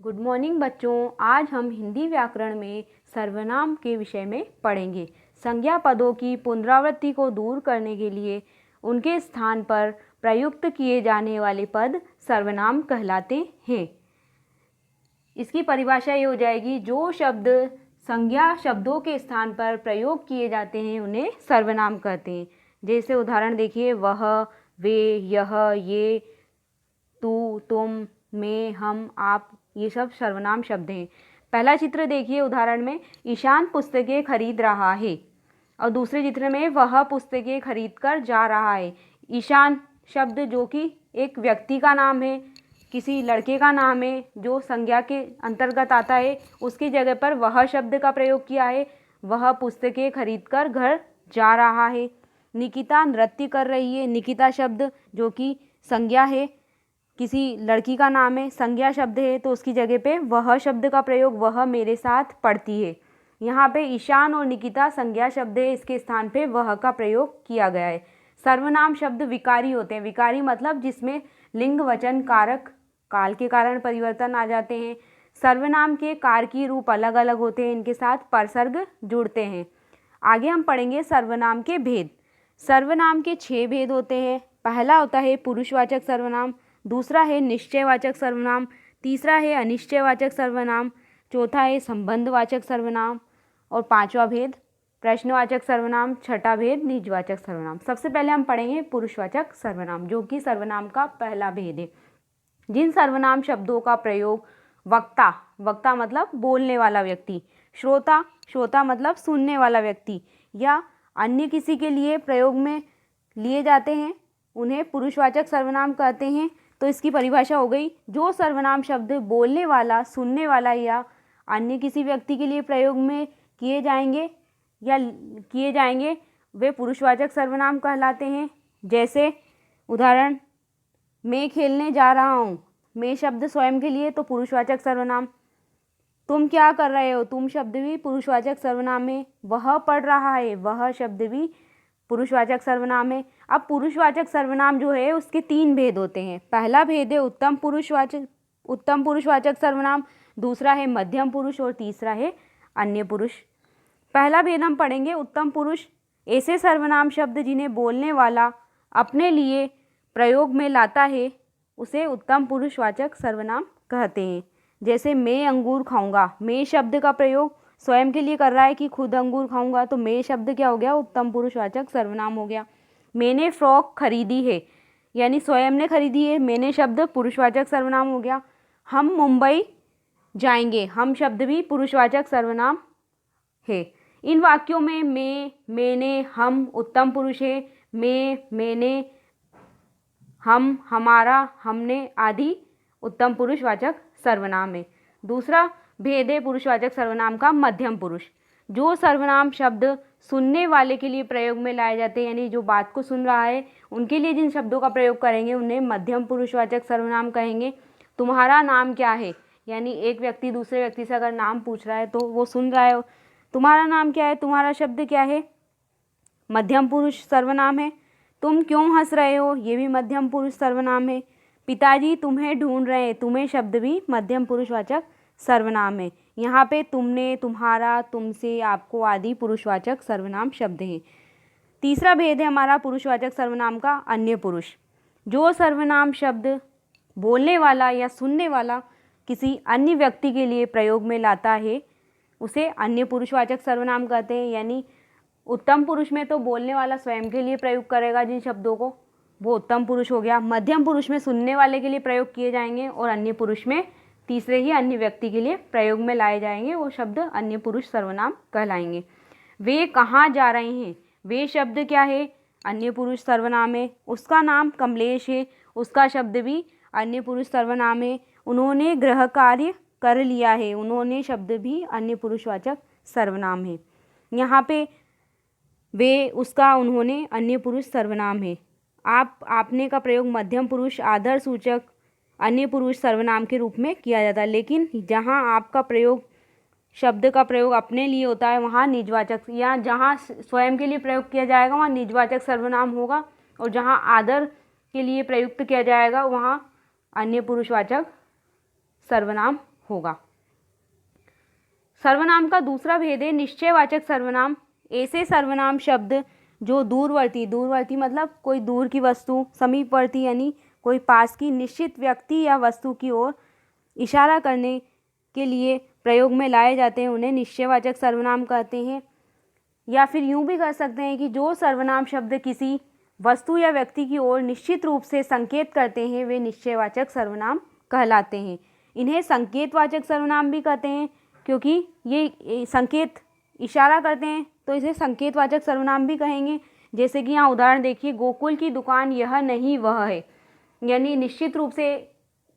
Good morning बच्चों। आज हम हिंदी व्याकरण में सर्वनाम के विषय में पढ़ेंगे। संज्ञा पदों की पुनरावृत्ति को दूर करने के लिए उनके स्थान पर प्रयुक्त किए जाने वाले पद सर्वनाम कहलाते हैं। इसकी परिभाषा ये हो जाएगी, जो शब्द संज्ञा शब्दों के स्थान पर प्रयोग किए जाते हैं उन्हें सर्वनाम कहते हैं। जैसे उदाहरण देखिए, वह, वे, यह, ये, तू, तुम, मैं, हम, आप, ये सब सर्वनाम शब्द हैं। पहला चित्र देखिए उदाहरण में, ईशान पुस्तकें खरीद रहा है और दूसरे चित्र में वह पुस्तकें खरीद कर जा रहा है। ईशान शब्द जो कि एक व्यक्ति का नाम है, किसी लड़के का नाम है जो संज्ञा के अंतर्गत आता है, उसकी जगह पर वह शब्द का प्रयोग किया है। वह पुस्तकें खरीद कर घर जा रहा है। निकिता नृत्य कर रही है। निकिता शब्द जो कि संज्ञा है, किसी लड़की का नाम है, संज्ञा शब्द है, तो उसकी जगह पे वह शब्द का प्रयोग, वह मेरे साथ पढ़ती है। यहाँ पे ईशान और निकिता संज्ञा शब्द है, इसके स्थान पे वह का प्रयोग किया गया है। सर्वनाम शब्द विकारी होते हैं। विकारी मतलब जिसमें लिंग वचन कारक काल के कारण परिवर्तन आ जाते हैं। सर्वनाम के कारकी रूप अलग अलग होते हैं, इनके साथ परसर्ग जुड़ते हैं। आगे हम पढ़ेंगे सर्वनाम के भेद। सर्वनाम के 6 भेद होते हैं। पहला होता है पुरुषवाचक सर्वनाम, दूसरा है निश्चयवाचक सर्वनाम, तीसरा है अनिश्चयवाचक सर्वनाम, चौथा है संबंधवाचक सर्वनाम और पांचवा भेद प्रश्नवाचक सर्वनाम, छठा भेद निजवाचक सर्वनाम। सबसे पहले हम पढ़ेंगे पुरुषवाचक सर्वनाम, जो कि सर्वनाम का पहला भेद है। जिन सर्वनाम शब्दों का प्रयोग वक्ता, वक्ता मतलब बोलने वाला व्यक्ति, श्रोता, श्रोता मतलब सुनने वाला व्यक्ति, या अन्य किसी के लिए प्रयोग में लिए जाते हैं, उन्हें पुरुषवाचक सर्वनाम कहते हैं। तो इसकी परिभाषा हो गई, जो सर्वनाम शब्द बोलने वाला, सुनने वाला या अन्य किसी व्यक्ति के लिए प्रयोग में किए जाएंगे वे पुरुषवाचक सर्वनाम कहलाते हैं। जैसे उदाहरण, मैं खेलने जा रहा हूँ, मैं शब्द स्वयं के लिए तो पुरुषवाचक सर्वनाम। तुम क्या कर रहे हो, तुम शब्द भी पुरुषवाचक सर्वनाम है। वह पढ़ रहा है, वह शब्द भी पुरुषवाचक सर्वनाम है। अब पुरुषवाचक सर्वनाम जो है उसके 3 भेद होते हैं। पहला भेद है उत्तम पुरुषवाचक सर्वनाम, दूसरा है मध्यम पुरुष और तीसरा है अन्य पुरुष। पहला भेद हम पढ़ेंगे उत्तम पुरुष। ऐसे सर्वनाम शब्द जिन्हें बोलने वाला अपने लिए प्रयोग में लाता है उसे उत्तम पुरुषवाचक सर्वनाम कहते हैं। जैसे मैं अंगूर खाऊंगा, मैं शब्द का प्रयोग स्वयं के लिए कर रहा है कि खुद अंगूर खाऊंगा, तो मैं शब्द क्या हो गया, उत्तम पुरुषवाचक सर्वनाम हो गया। मैंने फ्रॉक खरीदी है, यानी स्वयं ने खरीदी है, मैंने शब्द पुरुषवाचक सर्वनाम हो गया। हम मुंबई जाएंगे, हम शब्द भी पुरुषवाचक सर्वनाम है। इन वाक्यों में मैं, मैंने, हम उत्तम पुरुष है। मैं, मैंने, हम, हमारा, हमने आदि उत्तम पुरुषवाचक सर्वनाम है। दूसरा भेद है पुरुषवाचक सर्वनाम का मध्यम पुरुष। जो सर्वनाम शब्द सुनने वाले के लिए प्रयोग में लाए जाते हैं, यानी जो बात को सुन रहा है उनके लिए जिन शब्दों का प्रयोग करेंगे उन्हें मध्यम पुरुषवाचक सर्वनाम कहेंगे। तुम्हारा नाम क्या है, यानी एक व्यक्ति दूसरे व्यक्ति से अगर नाम पूछ रहा है तो वो सुन रहा है, तुम्हारा नाम क्या है, तुम्हारा शब्द क्या है, मध्यम पुरुष सर्वनाम है। तुम क्यों हंस रहे हो, ये भी मध्यम पुरुष सर्वनाम है। पिताजी तुम्हें ढूंढ रहे हैं, तुम्हें शब्द भी मध्यम पुरुषवाचक सर्वनाम है। यहाँ पे तुमने, तुम्हारा, तुमसे, आपको आदि पुरुषवाचक सर्वनाम शब्द हैं। तीसरा भेद है हमारा पुरुषवाचक सर्वनाम का अन्य पुरुष। जो सर्वनाम शब्द बोलने वाला या सुनने वाला किसी अन्य व्यक्ति के लिए प्रयोग में लाता है उसे अन्य पुरुषवाचक सर्वनाम कहते हैं। यानी उत्तम पुरुष में तो बोलने वाला स्वयं के लिए प्रयोग करेगा जिन शब्दों को, वो उत्तम पुरुष हो गया। मध्यम पुरुष में सुनने वाले के लिए प्रयोग किए जाएंगे और अन्य पुरुष में तीसरे ही अन्य व्यक्ति के लिए प्रयोग में लाए जाएंगे, वो शब्द अन्य पुरुष सर्वनाम कहलाएंगे। वे कहाँ जा रहे हैं, वे शब्द क्या है, अन्य पुरुष सर्वनाम है। उसका नाम कमलेश है, उसका शब्द भी अन्य पुरुष सर्वनाम है। उन्होंने गृह कार्य कर लिया है, उन्होंने शब्द भी अन्य पुरुषवाचक सर्वनाम है। यहाँ पे वे, उसका, उन्होंने अन्य पुरुष सर्वनाम है। आप, आपने का प्रयोग मध्यम पुरुष आदर सूचक अन्य पुरुष सर्वनाम के रूप में किया जाता है। लेकिन जहाँ आपका प्रयोग शब्द का प्रयोग अपने लिए होता है वहाँ निजवाचक, या जहाँ स्वयं के लिए प्रयोग किया जाएगा वहाँ निजवाचक सर्वनाम होगा, और जहाँ आदर के लिए प्रयुक्त किया जाएगा वहाँ अन्य पुरुषवाचक सर्वनाम होगा। सर्वनाम का दूसरा भेद है निश्चयवाचक सर्वनाम। ऐसे सर्वनाम शब्द जो दूरवर्ती मतलब कोई दूर की वस्तु, समीपवर्ती यानी कोई पास की निश्चित व्यक्ति या वस्तु की ओर इशारा करने के लिए प्रयोग में लाए जाते हैं, उन्हें निश्चयवाचक सर्वनाम कहते हैं। या फिर यूँ भी कर सकते हैं कि जो सर्वनाम शब्द किसी वस्तु या व्यक्ति की ओर निश्चित रूप से संकेत करते हैं, वे निश्चयवाचक सर्वनाम कहलाते हैं। इन्हें संकेतवाचक सर्वनाम भी कहते हैं, क्योंकि ये संकेत इशारा करते हैं तो इसे संकेतवाचक सर्वनाम भी कहेंगे। जैसे कि यहाँ उदाहरण देखिए, गोकुल की दुकान यह नहीं वह है, यानी निश्चित रूप से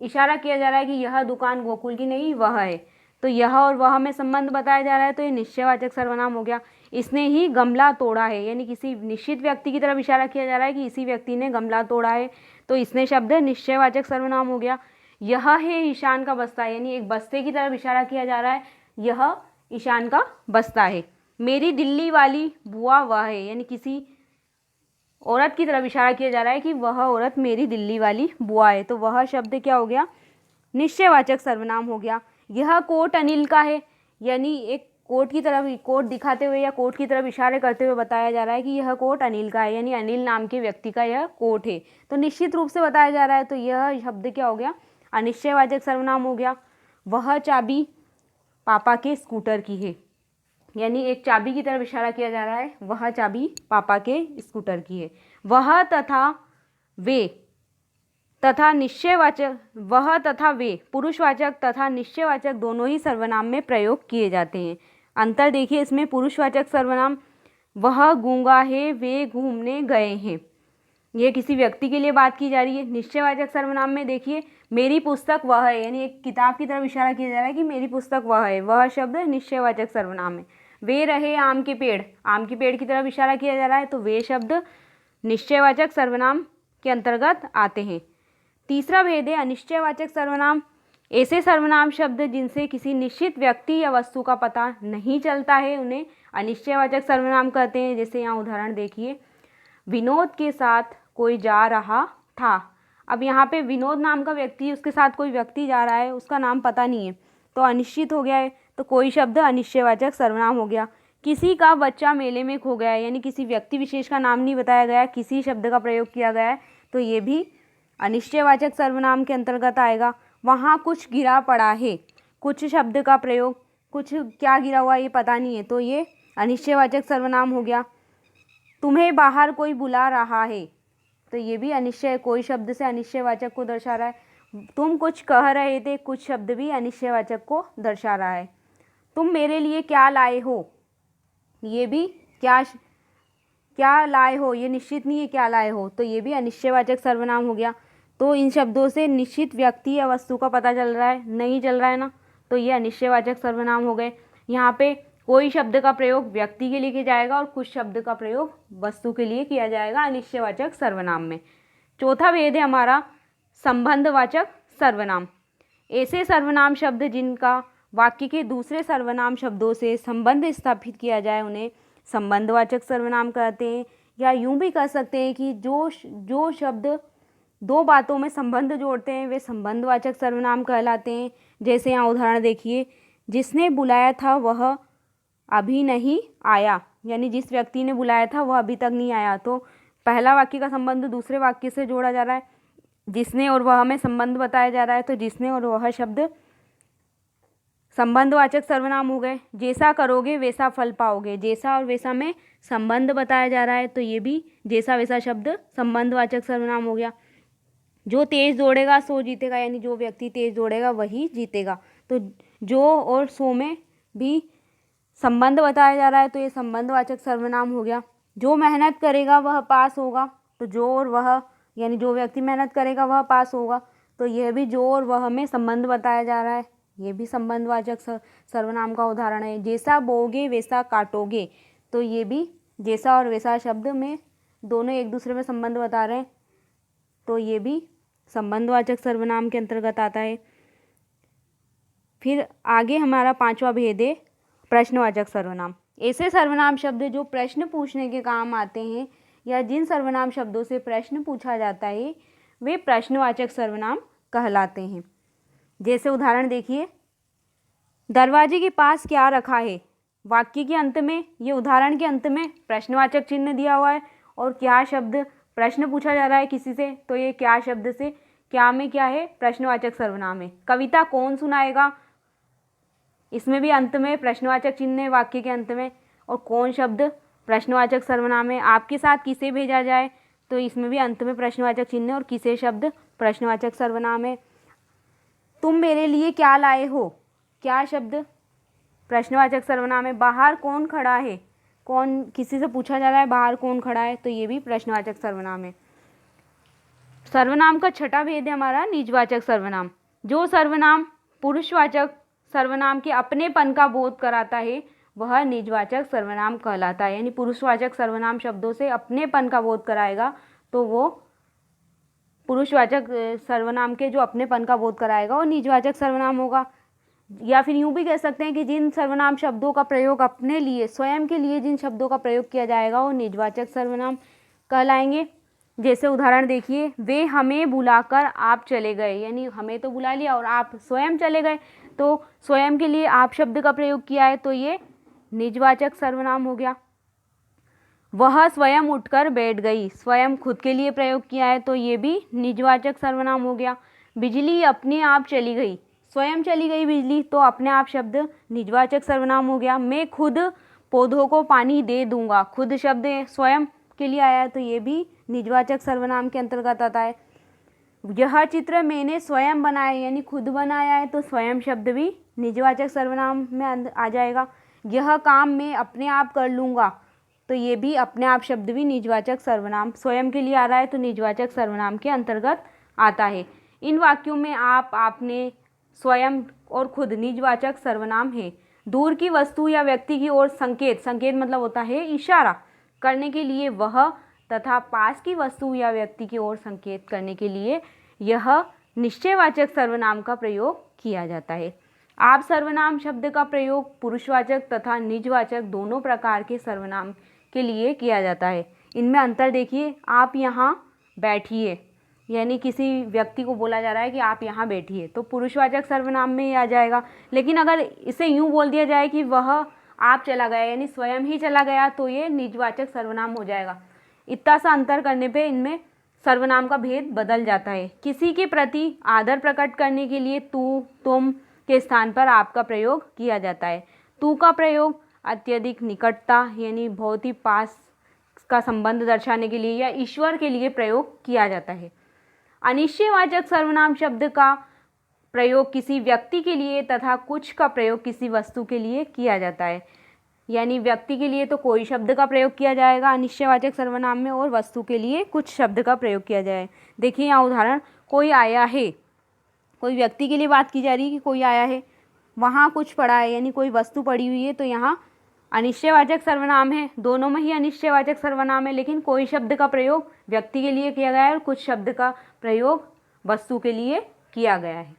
इशारा किया जा रहा है कि यह दुकान गोकुल की नहीं वह है, तो यह और वह में संबंध बताया जा रहा है, तो ये निश्चयवाचक सर्वनाम हो गया। इसने ही गमला तोड़ा है, यानी किसी निश्चित व्यक्ति की तरफ इशारा किया जा रहा है कि इसी व्यक्ति ने गमला तोड़ा है, तो इसने शब्द निश्चयवाचक सर्वनाम हो गया। यह है ईशान का बस्ता, यानी एक बस्ते की तरफ इशारा किया जा रहा है, यह ईशान का बस्ता है। मेरी दिल्ली वाली बुआ वह है, यानी किसी औरत की तरफ इशारा किया जा रहा है कि वह औरत मेरी दिल्ली वाली बुआ है, तो वह शब्द क्या हो गया, निश्चयवाचक सर्वनाम हो गया। यह कोट अनिल का है, यानी एक कोट की तरफ, कोट दिखाते हुए या कोट की तरफ इशारे करते हुए बताया जा रहा है कि यह कोट अनिल का है, यानी अनिल नाम के व्यक्ति का यह कोट है, तो निश्चित रूप से बताया जा रहा है, तो यह शब्द क्या हो गया, अनिश्चयवाचक सर्वनाम हो गया। वह चाबी पापा के स्कूटर की है, यानी एक चाबी की तरफ इशारा किया जा रहा है, वह चाबी पापा के स्कूटर की है। वह तथा वे तथा निश्चयवाचक, वह तथा वे पुरुषवाचक तथा निश्चयवाचक दोनों ही सर्वनाम में प्रयोग किए जाते हैं। अंतर देखिए इसमें, पुरुषवाचक सर्वनाम वह गूंगा है, वे घूमने गए हैं, ये किसी व्यक्ति के लिए बात की जा रही है। निश्चयवाचक सर्वनाम में देखिए, मेरी पुस्तक वह है, यानी एक किताब की तरफ इशारा किया जा रहा है कि मेरी पुस्तक वह है, वह शब्द निश्चयवाचक सर्वनाम है। वे रहे आम के पेड़, आम के पेड़ की तरफ इशारा किया जा रहा है, तो वे शब्द निश्चयवाचक सर्वनाम के अंतर्गत आते हैं। तीसरा भेद है अनिश्चयवाचक सर्वनाम। ऐसे सर्वनाम शब्द जिनसे किसी निश्चित व्यक्ति या वस्तु का पता नहीं चलता है, उन्हें अनिश्चयवाचक सर्वनाम कहते हैं। जैसे यहाँ उदाहरण देखिए, विनोद के साथ कोई जा रहा था। अब यहाँ पे विनोद नाम का व्यक्ति, उसके साथ कोई व्यक्ति जा रहा है, उसका नाम पता नहीं है, तो अनिश्चित हो गया है, तो कोई शब्द अनिश्चयवाचक सर्वनाम हो गया। किसी का बच्चा मेले में खो गया है, यानी किसी व्यक्ति विशेष का नाम नहीं बताया गया, किसी शब्द का प्रयोग किया गया है, तो ये भी अनिश्चयवाचक सर्वनाम के अंतर्गत आएगा। वहाँ कुछ गिरा पड़ा है, कुछ शब्द का प्रयोग, कुछ क्या गिरा हुआ ये पता नहीं है, तो ये अनिश्चयवाचक सर्वनाम हो गया। तुम्हें बाहर कोई बुला रहा है, तो ये भी अनिश्चय, कोई शब्द से अनिश्चयवाचक को दर्शा रहा है। तुम कुछ कह रहे थे, कुछ शब्द भी अनिश्चयवाचक को दर्शा रहा है। तुम मेरे लिए क्या लाए हो, ये भी क्या लाए हो, ये निश्चित नहीं है क्या लाए हो, तो ये भी अनिश्चयवाचक सर्वनाम हो गया। तो इन शब्दों से निश्चित व्यक्ति या वस्तु का पता चल रहा है, नहीं चल रहा है ना, तो ये अनिश्चयवाचक सर्वनाम हो गए। यहाँ पे कोई शब्द का प्रयोग व्यक्ति के लिए किया जाएगा और कुछ शब्द का प्रयोग वस्तु के लिए किया जाएगा अनिश्चयवाचक सर्वनाम में। चौथा भेद है हमारा संबंधवाचक सर्वनाम। ऐसे सर्वनाम शब्द जिनका वाक्य के दूसरे सर्वनाम शब्दों से संबंध स्थापित किया जाए, उन्हें संबंधवाचक सर्वनाम कहते हैं। या यूँ भी कह सकते हैं कि जो शब्द दो बातों में संबंध जोड़ते हैं, वे संबंधवाचक सर्वनाम कहलाते हैं। जैसे यहाँ उदाहरण देखिए, जिसने बुलाया था वह अभी नहीं आया, यानी जिस व्यक्ति ने बुलाया था वह अभी तक नहीं आया, तो पहला वाक्य का संबंध दूसरे वाक्य से जोड़ा जा रहा है। जिसने और वह में संबंध बताया जा रहा है, तो जिसने और वह शब्द संबंधवाचक सर्वनाम हो गए। जैसा करोगे वैसा फल पाओगे, जैसा और वैसा में संबंध बताया जा रहा है, तो ये भी जैसा वैसा शब्द संबंधवाचक सर्वनाम हो गया। जो तेज दौड़ेगा सो जीतेगा, यानी जो व्यक्ति तेज दौड़ेगा वही जीतेगा, तो जो और सो में भी संबंध बताया जा रहा है, तो ये संबंधवाचक सर्वनाम हो गया। जो मेहनत करेगा वह पास होगा, तो जो और वह, यानी जो व्यक्ति मेहनत करेगा वह पास होगा, तो यह भी जो और वह में संबंध बताया जा रहा है, ये भी संबंधवाचक सर्वनाम का उदाहरण है। जैसा बोओगे वैसा काटोगे, तो ये भी जैसा और वैसा शब्द में दोनों एक दूसरे में संबंध बता रहे हैं, तो ये भी संबंधवाचक सर्वनाम के अंतर्गत आता है। फिर आगे हमारा पांचवा भेद है प्रश्नवाचक सर्वनाम। ऐसे सर्वनाम शब्द जो प्रश्न पूछने के काम आते हैं या जिन सर्वनाम शब्दों से प्रश्न पूछा जाता है, वे प्रश्नवाचक सर्वनाम कहलाते हैं। जैसे उदाहरण देखिए, दरवाजे के पास क्या रखा है। वाक्य के अंत में, ये उदाहरण के अंत में प्रश्नवाचक चिन्ह दिया हुआ है और क्या शब्द, प्रश्न पूछा जा रहा है किसी से, तो ये क्या शब्द से, क्या में क्या है, प्रश्नवाचक सर्वनाम है। कविता कौन सुनाएगा, इसमें भी अंत में प्रश्नवाचक चिन्ह है वाक्य के अंत में, और कौन शब्द प्रश्नवाचक सर्वनाम है। आपके साथ किसे भेजा जाए, तो इसमें भी अंत में प्रश्नवाचक चिन्ह और किसे शब्द प्रश्नवाचक सर्वनाम है। तुम मेरे लिए क्या लाए हो, क्या शब्द प्रश्नवाचक सर्वनाम है। बाहर कौन खड़ा है, कौन, किसी से पूछा जा रहा है बाहर कौन खड़ा है, तो ये भी प्रश्नवाचक सर्वनाम है। सर्वनाम का छठा भेद है हमारा निजवाचक सर्वनाम। जो सर्वनाम पुरुषवाचक सर्वनाम के अपनेपन का बोध कराता है वह निजवाचक सर्वनाम कहलाता है। यानी पुरुषवाचक सर्वनाम शब्दों से अपनेपन का बोध कराएगा तो वो पुरुषवाचक सर्वनाम के जो अपनेपन का बोध कराएगा वो निजवाचक सर्वनाम होगा। या फिर यूँ भी कह सकते हैं कि जिन सर्वनाम शब्दों का प्रयोग अपने लिए, स्वयं के लिए जिन शब्दों का प्रयोग किया जाएगा वो निजवाचक सर्वनाम कहलाएंगे। जैसे उदाहरण देखिए, वे हमें बुलाकर आप चले गए, यानी हमें तो बुला लिया और आप स्वयं चले गए, तो स्वयं के लिए आप शब्द का प्रयोग किया है तो ये निजवाचक सर्वनाम हो गया। वह स्वयं उठकर बैठ गई, स्वयं खुद के लिए प्रयोग किया है तो ये भी निजवाचक सर्वनाम हो गया। बिजली अपने आप चली गई, स्वयं चली गई बिजली, तो अपने आप शब्द निजवाचक सर्वनाम हो गया। मैं खुद पौधों को पानी दे दूंगा, खुद शब्द स्वयं के लिए आया है तो ये भी निजवाचक सर्वनाम के अंतर्गत आता है। यह चित्र मैंने स्वयं बनाया, यानी खुद बनाया है तो स्वयं शब्द भी निजवाचक सर्वनाम में आ जाएगा। यह काम मैं अपने आप कर लूँगा, तो ये भी अपने आप शब्द भी निजवाचक सर्वनाम, स्वयं के लिए आ रहा है तो निजवाचक सर्वनाम के अंतर्गत आता है। इन वाक्यों में आप, आपने, स्वयं और खुद निजवाचक सर्वनाम है। दूर की वस्तु या व्यक्ति की ओर संकेत, संकेत मतलब होता है इशारा करने के लिए वह, तथा पास की वस्तु या व्यक्ति की ओर संकेत करने के लिए यह निश्चयवाचक सर्वनाम का प्रयोग किया जाता है। आप सर्वनाम शब्द का प्रयोग पुरुषवाचक तथा निजवाचक दोनों प्रकार के सर्वनाम के लिए किया जाता है। इनमें अंतर देखिए, आप यहाँ बैठिए, यानी किसी व्यक्ति को बोला जा रहा है कि आप यहाँ बैठिए, तो पुरुषवाचक सर्वनाम में ही आ जाएगा। लेकिन अगर इसे यूँ बोल दिया जाए कि वह आप चला गया, यानी स्वयं ही चला गया, तो ये निजवाचक सर्वनाम हो जाएगा। इतना सा अंतर करने पे इनमें सर्वनाम का भेद बदल जाता है। किसी के प्रति आदर प्रकट करने के लिए तू, तुम के स्थान पर आपका प्रयोग किया जाता है। तू का प्रयोग अत्यधिक निकटता, यानी बहुत ही पास का संबंध दर्शाने के लिए या ईश्वर के लिए प्रयोग किया जाता है। अनिश्चयवाचक सर्वनाम शब्द का प्रयोग किसी व्यक्ति के लिए तथा कुछ का प्रयोग किसी वस्तु के लिए किया जाता है। यानी व्यक्ति के लिए तो कोई शब्द का प्रयोग किया जाएगा अनिश्चयवाचक सर्वनाम में, और वस्तु के लिए कुछ शब्द का प्रयोग किया जाए। देखिए यहाँ उदाहरण, कोई आया है, कोई व्यक्ति के लिए बात की जा रही है कि कोई आया है, वहाँ कुछ पड़ा है, यानी कोई वस्तु पड़ी हुई है, तो यहाँ अनिश्चयवाचक सर्वनाम है। दोनों में ही अनिश्चयवाचक सर्वनाम है, लेकिन कोई शब्द का प्रयोग व्यक्ति के लिए किया गया है और कुछ शब्द का प्रयोग वस्तु के लिए किया गया है।